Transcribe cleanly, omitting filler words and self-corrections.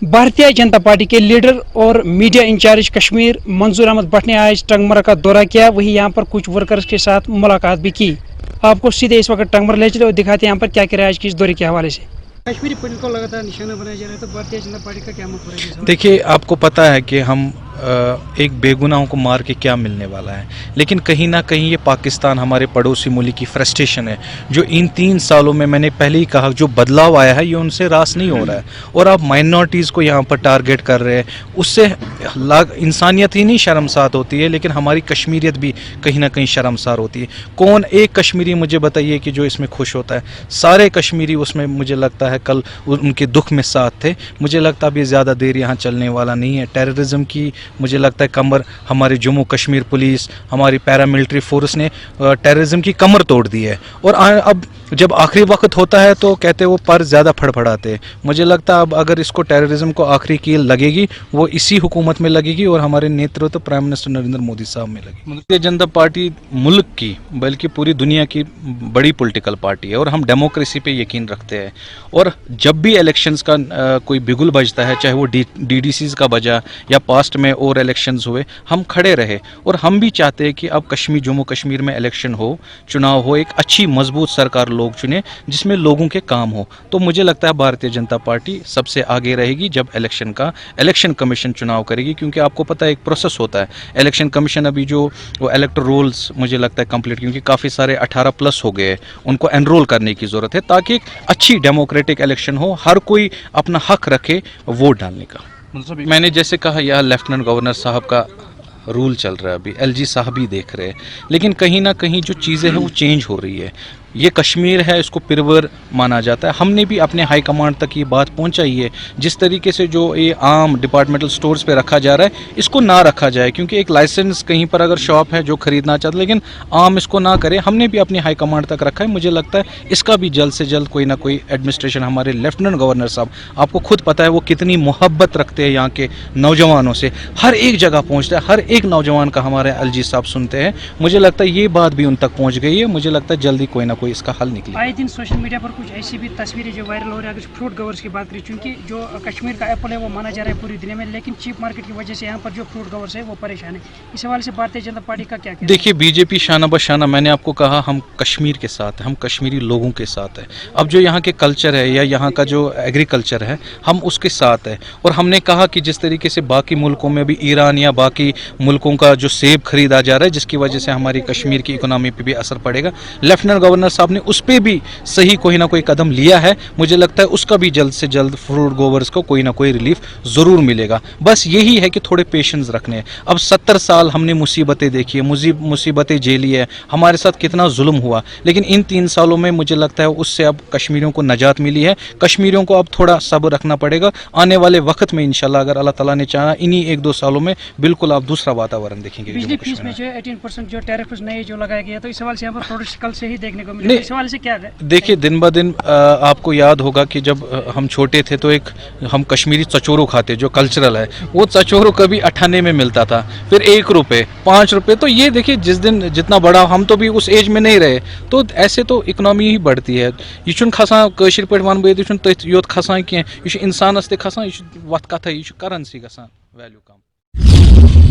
Bharatiya Janata party के leader और media in charge Kashmir मंजूर अहमद भट्ट ने आज टंगमर का दौरा किया। वहीं यहाँ पर कुछ वर्कर्स के साथ मुलाकात भी की। आपको सीधे इस वक्त टंगमर ले चले और दिखाते हैं यहाँ पर क्या क्या आज की इस दौरे के हवाले से। कश्मीरी पॉइंट को लगातार निशाना बनाया जा रहा है, तो भारतीय जनता पार्टी का क्या मत है? देखिए, आपको पता है कि हम एक बेगुनाहों को मार के क्या मिलने वाला है, लेकिन कहीं ना कहीं ये पाकिस्तान हमारे पड़ोसी मुल्क की फ्रस्ट्रेशन है जो इन 3 सालों में मैंने पहले ही कहा जो बदलाव आया है ये उनसे रास नहीं हो रहा है। और आप माइनॉरिटीज़ को यहाँ पर टारगेट कर रहे हैं, उससे इंसानियत ही नहीं शर्मसार होती है, लेकिन हमारी कश्मीरियत भी कहीं ना कहीं शर्मसार होती है। कौन एक कश्मीरी मुझे बताइए कि जो इसमें खुश होता है? सारे कश्मीरी उसमें मुझे लगता है कल उनके दुख में साथ थे। मुझे लगता है अब ये ज़्यादा देर यहाँ चलने वाला नहीं है। टेररिज्म की मुझे लगता है कमर हमारी जम्मू कश्मीर पुलिस, हमारी पैरामिलिट्री फोर्स ने टेररिज्म की कमर तोड़ दी है। और अब जब आखिरी वक्त होता है तो कहते हैं वो पर ज़्यादा फड़फड़ाते हैं। मुझे लगता है अब अगर इसको टेररिज्म को आखिरी कील लगेगी वो इसी हुकूमत में लगेगी और हमारे नेतृत्व प्राइम मिनिस्टर नरेंद्र मोदी साहब में लगेगी। भारतीय जनता पार्टी मुल्क की बल्कि पूरी दुनिया की बड़ी पॉलिटिकल पार्टी है और हम डेमोक्रेसी पे यकीन रखते हैं। और जब भी इलेक्शंस का कोई बिगुल बजता है, चाहे वो DDCs का बजा या पास्ट में और इलेक्शंस हुए, हम खड़े रहे। और हम भी चाहते हैं कि अब जम्मू कश्मीर में इलेक्शन हो, चुनाव हो, एक अच्छी मजबूत सरकार लोग चुने जिसमें लोगों के काम हो। तो मुझे लगता है भारतीय जनता पार्टी सबसे आगे रहेगी जब इलेक्शन कमीशन चुनाव करेगी, क्योंकि आपको पता है एक प्रोसेस होता है। इलेक्शन कमीशन अभी जो वो इलेक्टोरल रोल्स मुझे लगता है कंप्लीट, क्योंकि काफ़ी सारे 18+ हो गए, उनको एनरोल करने की ज़रूरत है ताकि एक अच्छी डेमोक्रेटिक इलेक्शन हो, हर कोई अपना हक रखे वोट डालने का। मैंने जैसे कहा यहाँ लेफ्टिनेंट गवर्नर साहब का रूल चल रहा है, अभी LG साहब भी देख रहे हैं, लेकिन कहीं ना कहीं जो चीज़ें हैं वो चेंज हो रही है। ये कश्मीर है, इसको पिरवर माना जाता है। हमने भी अपने हाई कमांड तक ये बात पहुंचाई है, जिस तरीके से जो ये आम डिपार्टमेंटल स्टोर्स पे रखा जा रहा है इसको ना रखा जाए, क्योंकि एक लाइसेंस कहीं पर अगर शॉप है जो खरीदना चाहते लेकिन आम इसको ना करे। हमने भी अपने हाई कमांड तक रखा है। मुझे लगता है इसका भी जल्द से जल्द कोई ना कोई एडमिनिस्ट्रेशन, हमारे लेफ्टिनेंट गवर्नर साहब, आपको खुद पता है वो कितनी मोहब्बत रखते हैं यहाँ के नौजवानों से, हर एक जगह पहुँचते हैं, हर एक नौजवान का हमारे LG साहब सुनते हैं। मुझे लगता है ये बात भी उन तक पहुँच गई है। मुझे लगता है जल्दी कोई ना कोई इसका हल निकले। आए दिन सोशल मीडिया पर कुछ ऐसी भी तस्वीरें जो वायरल हो रही है, अगर फ्रूट कवर्स की बात करें, क्योंकि जो कश्मीर का एप्पल है वो माना जा रहा है पूरी दुनिया में, लेकिन चीप मार्केट की वजह से यहाँ पर जो फ्रूट कवर्स है वो परेशान है। इस हवाले से भारतीय जनता पार्टी का क्या कहना है? देखिए, BJP शाना बशाना, मैंने आपको कहा हम कश्मीर के साथ हैं, हम कश्मीरी लोगों के साथ हैं। अब जो यहाँ के कल्चर है या यहाँ का जो एग्रीकल्चर है हम उसके साथ है। और हमने कहा कि जिस तरीके से बाकी मुल्कों में भी ईरान या बाकी मुल्कों का जो सेब खरीदा जा रहा है जिसकी वजह से हमारी कश्मीर की इकोनॉमी पे भी असर पड़ेगा, लेफ्टिनेंट गवर्नर साहब ने उस पर भी सही कोई ना कोई कदम लिया है। मुझे लगता है उसका भी जल्द से जल्द फ्रूट ग्रोवर्स को कोई ना कोई रिलीफ ज़रूर मिलेगा। बस यही है कि थोड़े पेशेंस रखने हैं। अब 70 साल हमने मुसीबतें देखी है, मुसीबतें झेली है, हमारे साथ कितना जुल्म हुआ, लेकिन इन 3 सालों में मुझे लगता है उससे अब कश्मीरियों को नजात मिली है। कश्मीरियों को अब थोड़ा सब्र रखना पड़ेगा। आने वाले वक्त में इंशाल्लाह अगर अल्लाह ताला ने चाहा इन्हीं 1-2 सालों में बिल्कुल आप दूसरा वातावरण देखेंगे। बिजली फीस में जो 18% जो टैरिफ नए जो लगाया गया, तो इस सवाल से यहाँ पर प्रोडक्ट कल से ही देखने को मिले, इस सवाल से क्या है? देखिए, दिन ब दिन आपको याद होगा कि जब हम छोटे थे तो एक हम कश्मीरी चचोरो खाते जो कल्चरल है, वो चचोरो कभी 98 में मिलता था, फिर 1 रुपये, 5 रुपये। तो ये देखिए जिस दिन जितना बड़ा, हम तो भी उस एज में नहीं रहे, तो ऐसे तो इकोनॉमी ही बढ़ती है। ये खसान कशिर पे वन बे योत खसान की इंसानस ते खसान, ये वत कथा, ये करेंसी गसान वैल्यू कम।